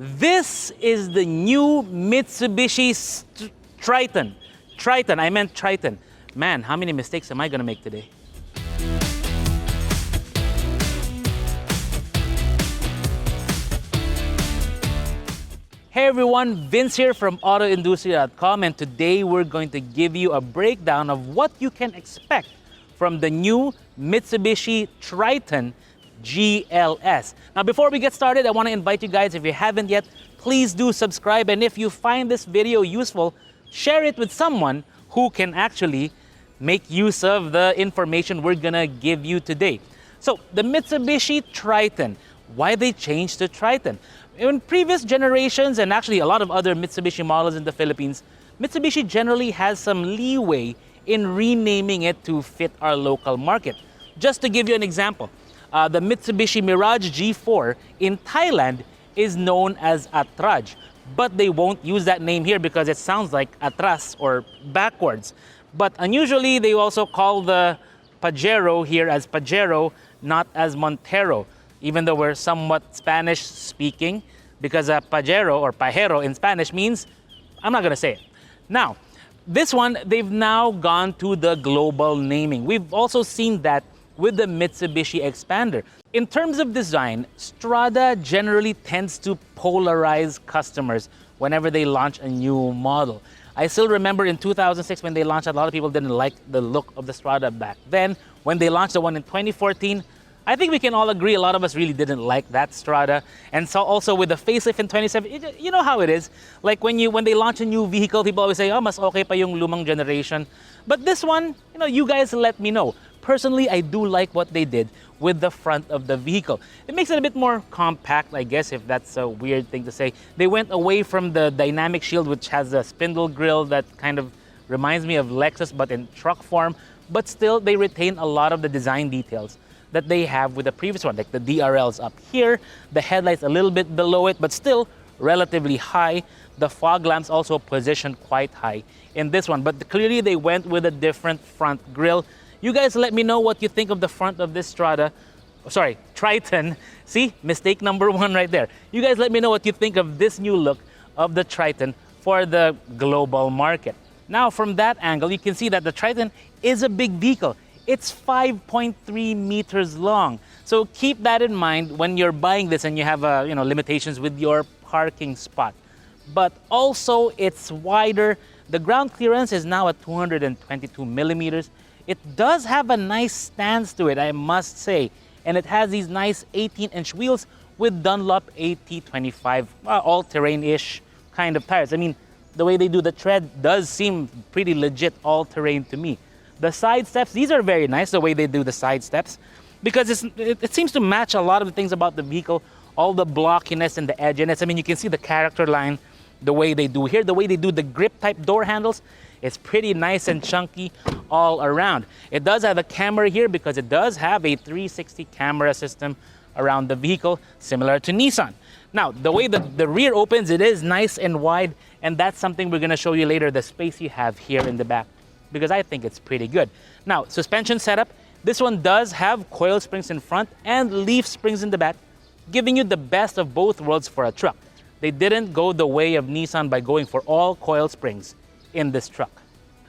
This is the new Mitsubishi Triton. I meant Triton. Man, how many mistakes am I gonna make today? Hey everyone, Vince here from AutoIndustriya.com, and today we're going to give you a breakdown of what you can expect from the new Mitsubishi Triton GLS. Now before we get started, I want to invite you guys, if you haven't yet, please do subscribe, and if you find this video useful, share it with someone who can actually make use of the information we're gonna give you today. So the Mitsubishi Triton, why they changed to Triton? In previous generations, and actually a lot of other Mitsubishi models in the Philippines, Mitsubishi generally has some leeway in renaming it to fit our local market. Just to give you an example, the Mitsubishi Mirage G4 in Thailand is known as Atraj, but they won't use that name here because it sounds like atras or backwards. But unusually, they also call the Pajero here as Pajero, not as Montero, even though we're somewhat Spanish speaking, because Pajero or Pajero in Spanish means, I'm not gonna say it. Now, this one, they've now gone to the global naming. We've also seen that with the Mitsubishi Expander. In terms of design, Strada generally tends to polarize customers whenever they launch a new model. I still remember in 2006 when they launched, a lot of people didn't like the look of the Strada back then. When they launched the one in 2014, I think we can all agree a lot of us really didn't like that Strada. And so also with the facelift in 2017, you know how it is. Like when they launch a new vehicle, people always say, oh, mas okay pa yung lumang generation. But this one, you guys let me know. Personally, I do like what they did with the front of the vehicle. It makes it a bit more compact, I guess, if that's a weird thing to say. They went away from the dynamic shield, which has a spindle grille that kind of reminds me of Lexus, but in truck form. But still, they retain a lot of the design details that they have with the previous one, like the DRLs up here, the headlights a little bit below it, but still relatively high. The fog lamps also positioned quite high in this one, but clearly they went with a different front grille. You guys let me know what you think of the front of this Triton. See, mistake number one right there. You guys let me know what you think of this new look of the Triton for the global market. Now, from that angle, you can see that the Triton is a big vehicle. It's 5.3 meters long. So keep that in mind when you're buying this and you have limitations with your parking spot. But also, it's wider. The ground clearance is now at 222 millimeters. It does have a nice stance to it, I must say. And it has these nice 18-inch wheels with Dunlop AT25, all-terrain-ish kind of tires. I mean, the way they do the tread does seem pretty legit all-terrain to me. The side steps, these are very nice, the way they do the side steps, because it seems to match a lot of the things about the vehicle, all the blockiness and the edginess. I mean, you can see the character line, the way they do here, the way they do the grip-type door handles. It's pretty nice and chunky all around. It does have a camera here because it does have a 360 camera system around the vehicle, similar to Nissan. Now, the way the rear opens, it is nice and wide, and that's something we're gonna show you later, the space you have here in the back, because I think it's pretty good. Now, suspension setup, this one does have coil springs in front and leaf springs in the back, giving you the best of both worlds for a truck. They didn't go the way of Nissan by going for all coil springs in this truck.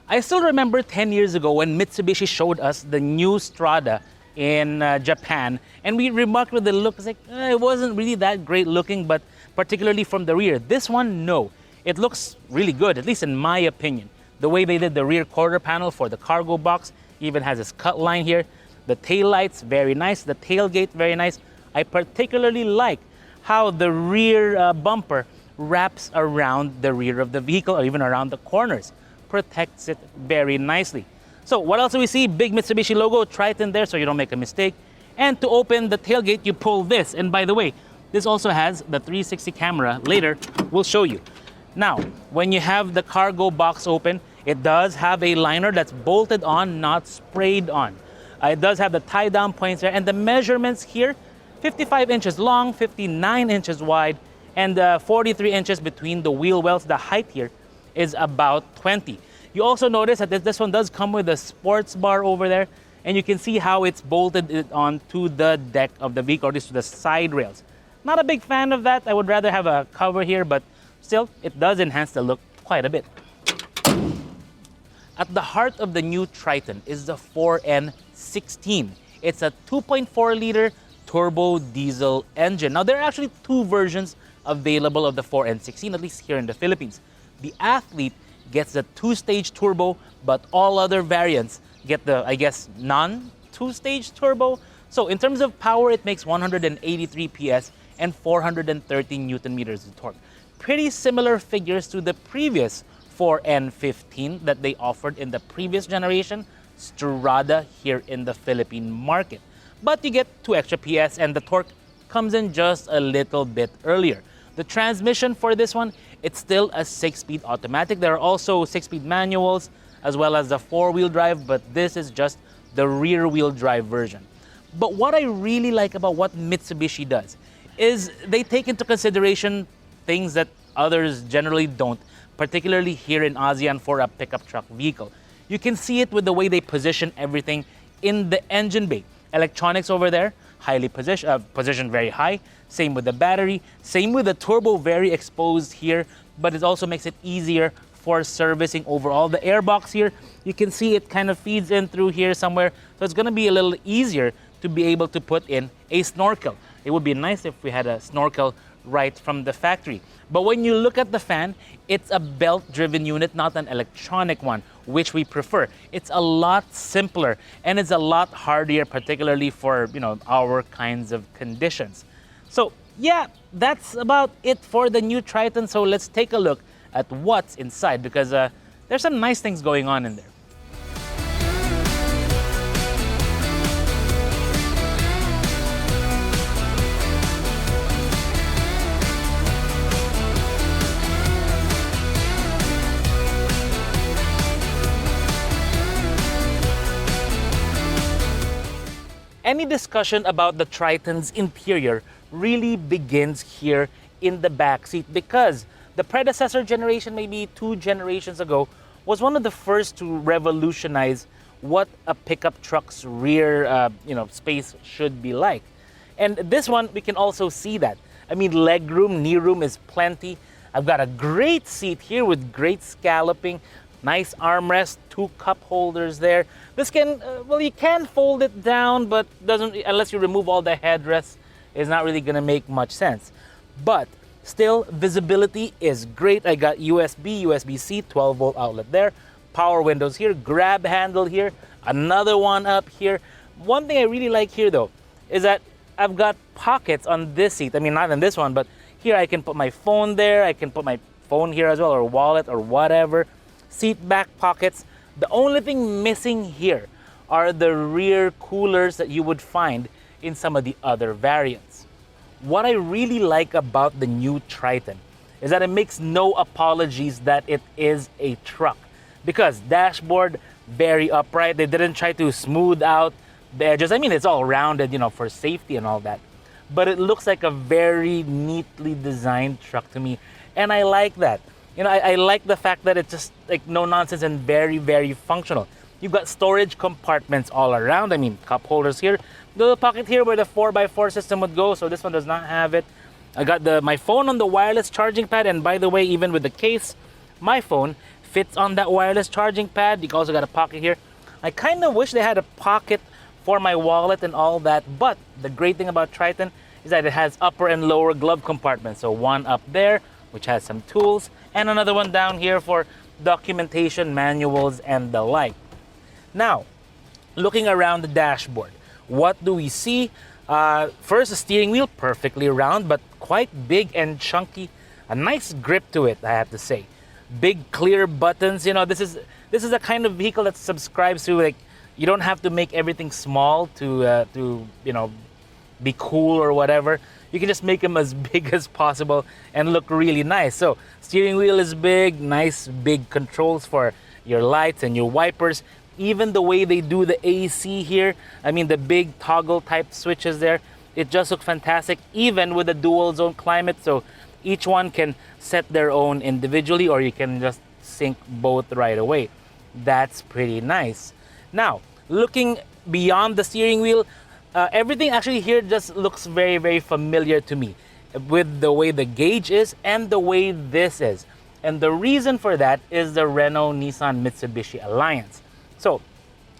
I still remember 10 years ago when Mitsubishi showed us the new Strada in Japan, and we remarked with the look, it's like, it wasn't really that great looking, but particularly from the rear. This one, no. It looks really good, at least in my opinion. The way they did the rear quarter panel for the cargo box, even has this cut line here. The taillights, very nice. The tailgate, very nice. I particularly like how the rear bumper wraps around the rear of the vehicle or even around the corners. Protects it very nicely. So what else do we see? Big Mitsubishi logo, Triton there, so you don't make a mistake. And to open the tailgate, you pull this. And by the way, this also has the 360 camera. Later, we'll show you. Now, when you have the cargo box open, it does have a liner that's bolted on, not sprayed on. It does have the tie-down points there, and the measurements here, 55 inches long, 59 inches wide, and 43 inches between the wheel wells. The height here is about 20. You also notice that this one does come with a sports bar over there, and you can see how it's bolted onto the deck of the vehicle, or to the side rails. Not a big fan of that. I would rather have a cover here, but still, it does enhance the look quite a bit. At the heart of the new Triton is the 4N16. It's a 2.4-liter turbo diesel engine. Now, there are actually two versions available of the 4N16, at least here in the Philippines. The Athlete gets the two-stage turbo, but all other variants get the, I guess, non-two-stage turbo. So in terms of power, it makes 183 PS and 413 Newton meters of torque. Pretty similar figures to the previous 4N15 that they offered in the previous generation, Strada, here in the Philippine market. But you get 2 extra PS and the torque comes in just a little bit earlier. The transmission for this one, it's still a 6-speed automatic. There are also 6-speed manuals as well as the 4-wheel drive, but this is just the rear-wheel drive version. But what I really like about what Mitsubishi does is they take into consideration things that others generally don't, particularly here in ASEAN for a pickup truck vehicle. You can see it with the way they position everything in the engine bay. Electronics over there, highly positioned very high. Same with the battery. Same with the turbo, very exposed here, but it also makes it easier for servicing overall. The airbox here, you can see it kind of feeds in through here somewhere, so it's going to be a little easier to be able to put in a snorkel. It would be nice if we had a snorkel right from the factory. But when you look at the fan, it's a belt-driven unit, not an electronic one, which we prefer. It's a lot simpler and it's a lot hardier, particularly for, our kinds of conditions. So yeah, that's about it for the new Triton. So let's take a look at what's inside, because there's some nice things going on in there. Any discussion about the Triton's interior really begins here in the back seat, because the predecessor generation, maybe 2 generations ago, was one of the first to revolutionize what a pickup truck's rear space should be like. And this one, we can also see that. I mean, leg room, knee room is plenty. I've got a great seat here with great scalloping, nice armrest, 2 cup holders there. This can, you can fold it down, but doesn't, unless you remove all the headrests, it's not really gonna make much sense. But still, visibility is great. I got USB, USB-C, 12-volt outlet there, power windows here, grab handle here, another one up here. One thing I really like here though, is that I've got pockets on this seat. I mean, not on this one, but here I can put my phone there, I can put my phone here as well, or wallet or whatever. Seat back pockets. The only thing missing here are the rear coolers that you would find in some of the other variants. What I really like about the new Triton is that it makes no apologies that it is a truck, because dashboard very upright. They didn't try to smooth out the edges. I mean, it's all rounded, for safety and all that, but it looks like a very neatly designed truck to me, and I like that. I like the fact that it's just like no nonsense and very, very functional. You've got storage compartments all around. I mean, cup holders here. The little pocket here where the 4x4 system would go, so this one does not have it. I got my phone on the wireless charging pad, and by the way, even with the case, my phone fits on that wireless charging pad. You also got a pocket here. I kind of wish they had a pocket for my wallet and all that, but the great thing about Triton is that it has upper and lower glove compartments. So one up there, which has some tools, and another one down here for documentation, manuals, and the like. Now, looking around the dashboard, what do we see? First, the steering wheel, perfectly round, but quite big and chunky. A nice grip to it, I have to say. Big, clear buttons. This is a kind of vehicle that subscribes to, like, you don't have to make everything small to be cool or whatever. You can just make them as big as possible and look really nice. So steering wheel is big, nice big controls for your lights and your wipers. Even the way they do the AC here, I mean the big toggle type switches there, it just looks fantastic, even with the dual zone climate. So each one can set their own individually, or you can just sync both right away. That's pretty nice. Now, looking beyond the steering wheel, everything actually here just looks very, very familiar to me. with the way the gauge is and the way this is. And the reason for that is the Renault-Nissan-Mitsubishi alliance. So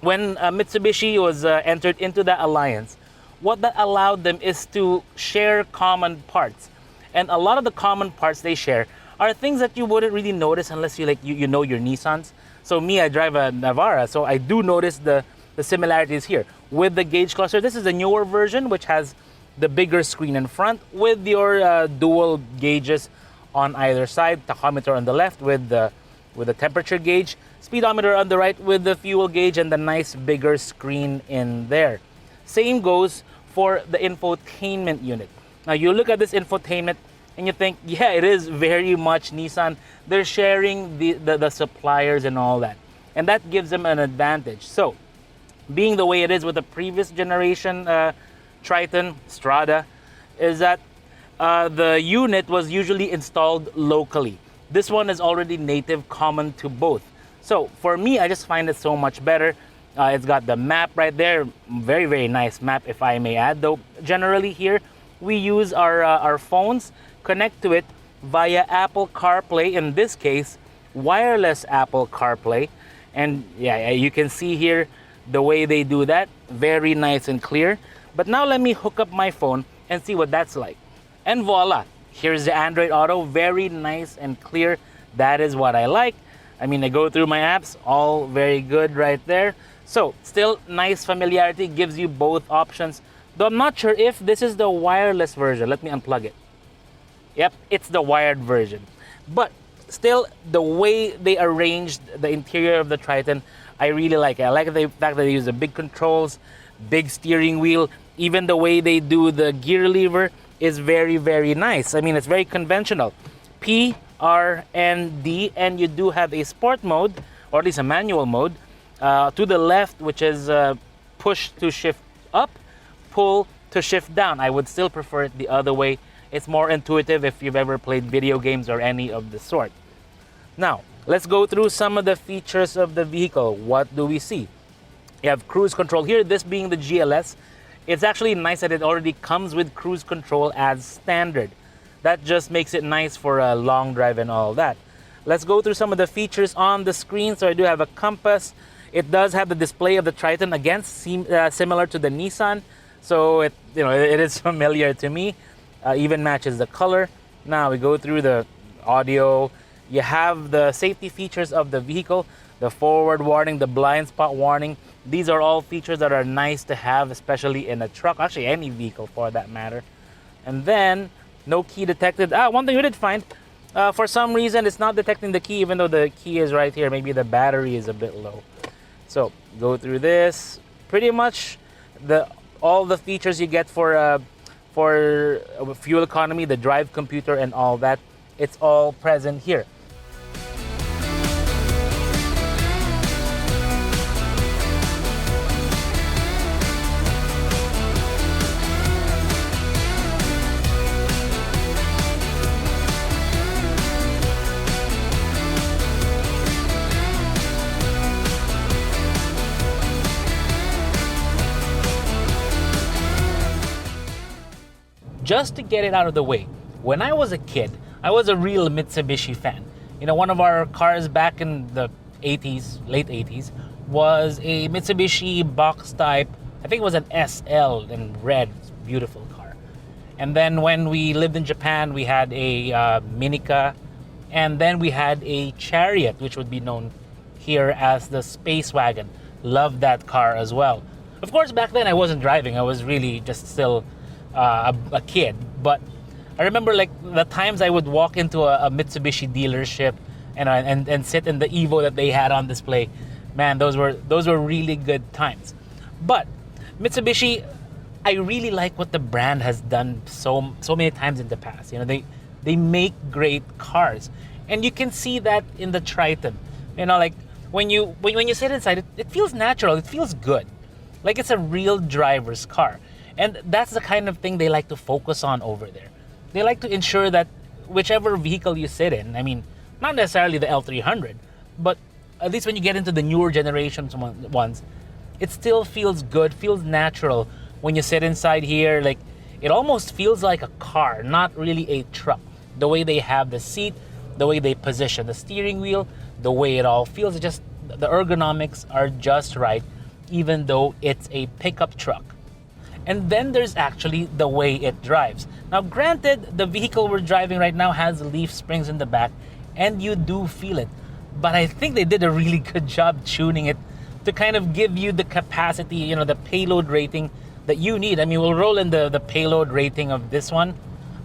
when Mitsubishi was entered into that alliance, what that allowed them is to share common parts. And a lot of the common parts they share are things that you wouldn't really notice unless you know your Nissans. So me, I drive a Navara, so I do notice the similarities here. With the gauge cluster, this is a newer version which has the bigger screen in front with your dual gauges on either side, tachometer on the left with the temperature gauge, speedometer on the right with the fuel gauge, and the nice bigger screen in there. Same goes for the infotainment unit. Now you look at this infotainment and you think, yeah, it is very much Nissan. They're sharing the suppliers and all that. And that gives them an advantage. So, being the way it is with the previous generation Triton, Strada, is that the unit was usually installed locally. This one is already native, common to both. So, for me, I just find it so much better. It's got the map right there. Very, very nice map, if I may add. Though, generally here, we use our phones, connect to it via Apple CarPlay, in this case, wireless Apple CarPlay. And yeah, you can see here the way they do that, very nice and clear. But now let me hook up my phone and see what that's like. And voila, here's the Android Auto, very nice and clear. That is what I like. I mean, I go through my apps, all very good right there. So still nice familiarity, gives you both options. Though I'm not sure if this is the wireless version. Let me unplug it. Yep, it's the wired version. But still, the way they arranged the interior of the Triton, I really like it. I like the fact that they use the big controls, big steering wheel. Even the way they do the gear lever is very, very nice. I mean, it's very conventional. P, R, and D, and you do have a sport mode, or at least a manual mode, to the left, which is push to shift up, pull to shift down. I would still prefer it the other way. It's more intuitive if you've ever played video games or any of the sort. Now, let's go through some of the features of the vehicle. What do we see? You have cruise control here, this being the GLS. It's actually nice that it already comes with cruise control as standard. That just makes it nice for a long drive and all that. Let's go through some of the features on the screen. So I do have a compass. It does have the display of the Triton, again, similar to the Nissan. So it is familiar to me. Even matches the color. Now we go through the audio. You have the safety features of the vehicle, the forward warning, the blind spot warning. These are all features that are nice to have, especially in a truck, actually any vehicle for that matter. And then, no key detected. One thing we did find, for some reason it's not detecting the key, even though the key is right here. Maybe the battery is a bit low. So, go through this. Pretty much all the features you get for fuel economy, the drive computer and all that, it's all present here. Just to get it out of the way, when I was a kid, I was a real Mitsubishi fan. You know, one of our cars back in the 80s, late 80s, was a Mitsubishi box type. I think it was an SL in red, beautiful car. And then when we lived in Japan, we had a Minica, and then we had a Chariot, which would be known here as the Space Wagon. Loved that car as well. Of course, back then I wasn't driving. I was really just still a kid, but I remember like the times I would walk into a Mitsubishi dealership and sit in the Evo that they had on display. Man, those were really good times. But Mitsubishi, I really like what the brand has done so many times in the past. You know, they make great cars, and you can see that in the Triton. You know, like when you sit inside, it feels natural. It feels good, like it's a real driver's car. And that's the kind of thing they like to focus on over there. They like to ensure that whichever vehicle you sit in, I mean, not necessarily the L300, but at least when you get into the newer generations ones, it still feels good, feels natural when you sit inside here. Like, it almost feels like a car, not really a truck. The way they have the seat, the way they position the steering wheel, the way it all feels, just the ergonomics are just right, even though it's a pickup truck. And then there's actually the way it drives. Now, granted, the vehicle we're driving right now has leaf springs in the back, and you do feel it. But I think they did a really good job tuning it to kind of give you the capacity, the payload rating that you need. I mean, we'll roll in the payload rating of this one,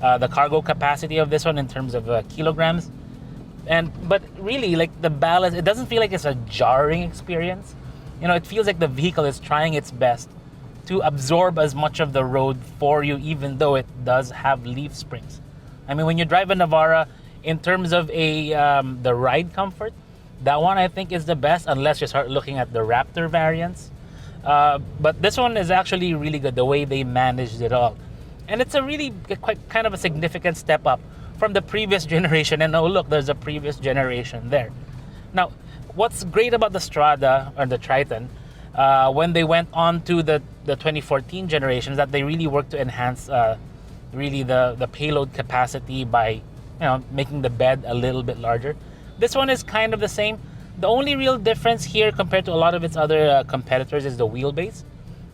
the cargo capacity of this one in terms of kilograms. But really, like the balance, it doesn't feel like it's a jarring experience. It feels like the vehicle is trying its best to absorb as much of the road for you, even though it does have leaf springs. I mean, when you drive a Navara, in terms of the ride comfort, that one I think is the best, unless you start looking at the Raptor variants. But this one is actually really good, the way they managed it all. And it's a really quite kind of a significant step up from the previous generation. And oh look, there's a previous generation there. Now, what's great about the Strada or the Triton, when they went on to the 2014 generation, is that they really worked to enhance really the payload capacity by making the bed a little bit larger. This one is kind of the same. The only real difference here compared to a lot of its other competitors is the wheelbase,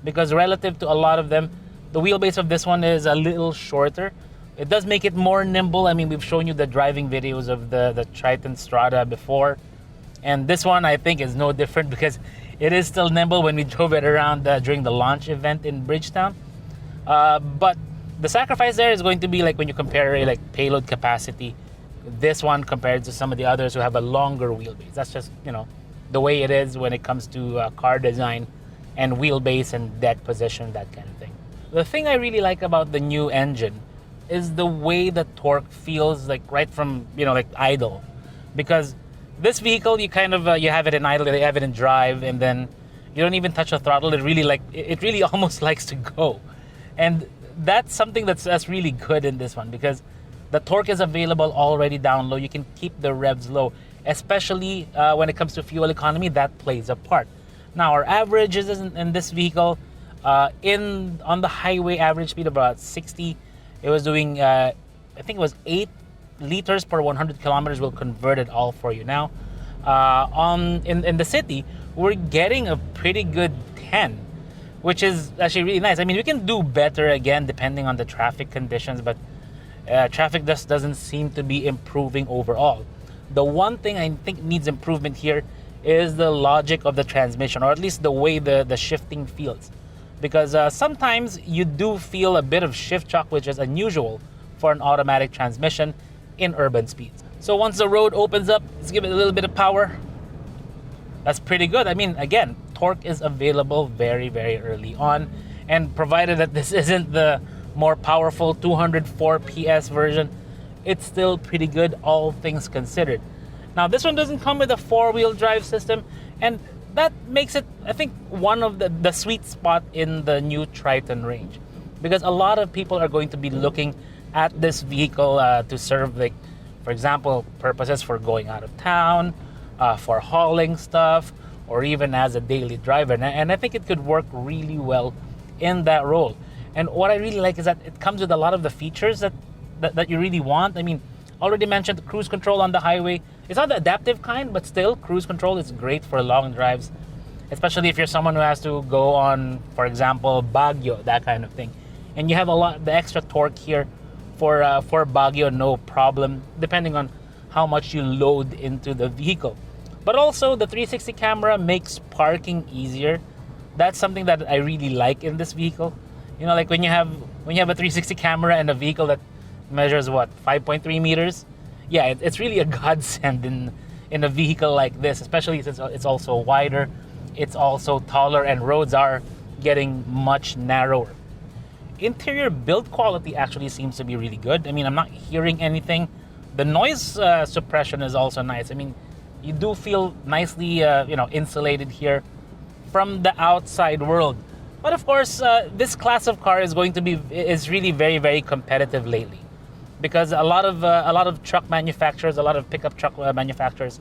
because relative to a lot of them, the wheelbase of this one is a little shorter. It does make it more nimble. I mean, we've shown you the driving videos of the Triton Strada before, and this one I think is no different because it is still nimble when we drove it around during the launch event in Bridgetown. But the sacrifice there is going to be like when you compare like payload capacity, this one compared to some of the others who have a longer wheelbase. That's just, the way it is when it comes to car design and wheelbase and deck position, that kind of thing. The thing I really like about the new engine is the way the torque feels like right from, like idle. Because this vehicle, you kind of, you have it in idle, you have it in drive, and then you don't even touch the throttle. It really almost likes to go. And that's something that's really good in this one, because the torque is available already down low. You can keep the revs low, especially when it comes to fuel economy. That plays a part. Now, our averages in this vehicle, on the highway average speed of about 60, it was doing, I think it was 8 liters per 100 kilometers. We'll convert it all for you now. In the city, we're getting a pretty good 10, which is actually really nice. I mean, we can do better again depending on the traffic conditions, but traffic just doesn't seem to be improving overall. The one thing I think needs improvement here is the logic of the transmission, or at least the way the shifting feels. Because sometimes you do feel a bit of shift shock, which is unusual for an automatic transmission in urban speeds. So once the road opens up, let's give it a little bit of power. That's pretty good. I mean, again, torque is available very, very early on, and provided that this isn't the more powerful 204 PS version, it's still pretty good, all things considered. Now, this one doesn't come with a 4-wheel drive system, and that makes it, I think, one of the sweet spot in the new Triton range, because a lot of people are going to be looking at this vehicle to serve, like, for example, purposes for going out of town, for hauling stuff, or even as a daily driver. And I think it could work really well in that role. And what I really like is that it comes with a lot of the features that you really want. I mean, already mentioned cruise control on the highway. It's not the adaptive kind, but still, cruise control is great for long drives, especially if you're someone who has to go on, for example, Baguio, that kind of thing. And you have the extra torque here for Baguio, no problem, depending on how much you load into the vehicle. But also, the 360 camera makes parking easier. That's something that I really like in this vehicle. Like when you have a 360 camera in a vehicle that measures 5.3 meters. Yeah, it's really a godsend in a vehicle like this, especially since it's also wider, it's also taller, and roads are getting much narrower. Interior build quality actually seems to be really good. I mean, I'm not hearing anything. The noise suppression is also nice. I mean, you do feel nicely, insulated here from the outside world. But of course, this class of car is really very, very competitive lately, because a lot of truck manufacturers, a lot of pickup truck manufacturers,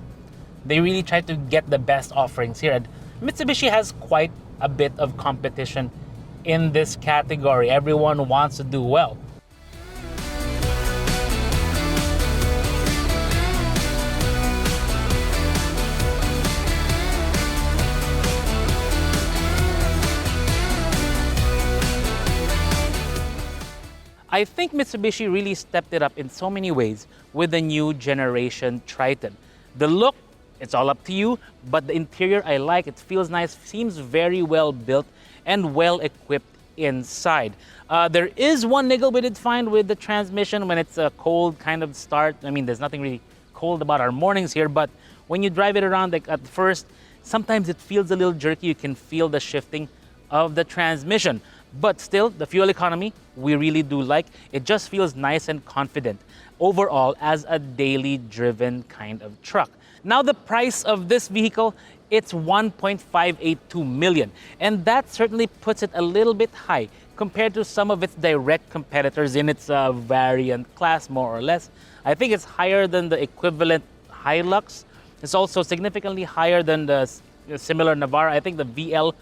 they really try to get the best offerings here. And Mitsubishi has quite a bit of competition in this category. Everyone wants to do well. I think Mitsubishi really stepped it up in so many ways with the new generation Triton. The look, it's all up to you, but the interior I like. It feels nice, seems very well built and well equipped inside. There is one niggle we did find with the transmission when it's a cold kind of start. I mean, there's nothing really cold about our mornings here, but when you drive it around, like at first, sometimes it feels a little jerky. You can feel the shifting of the transmission. But still, the fuel economy, we really do like. It just feels nice and confident overall as a daily driven kind of truck. Now the price of this vehicle, it's 1.582 million. And that certainly puts it a little bit high compared to some of its direct competitors in its variant class, more or less. I think it's higher than the equivalent Hilux. It's also significantly higher than the similar Navara. I think the VL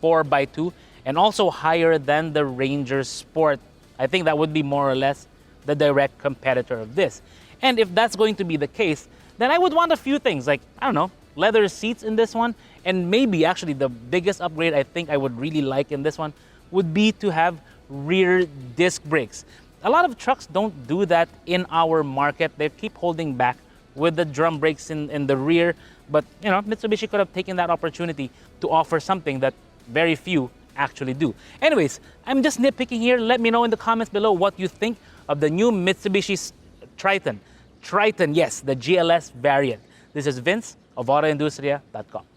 4x2. And also higher than the Ranger Sport. I think that would be more or less the direct competitor of this. And if that's going to be the case, then I would want a few things like, I don't know, leather seats in this one. And maybe actually the biggest upgrade I think I would really like in this one would be to have rear disc brakes. A lot of trucks don't do that in our market. They keep holding back with the drum brakes in the rear. But, you know, Mitsubishi could have taken that opportunity to offer something that very few actually do. Anyways, I'm just nitpicking here. Let me know in the comments below what you think of the new Mitsubishi Triton. Triton, yes, the GLS variant. This is Vince of AutoIndustriya.com.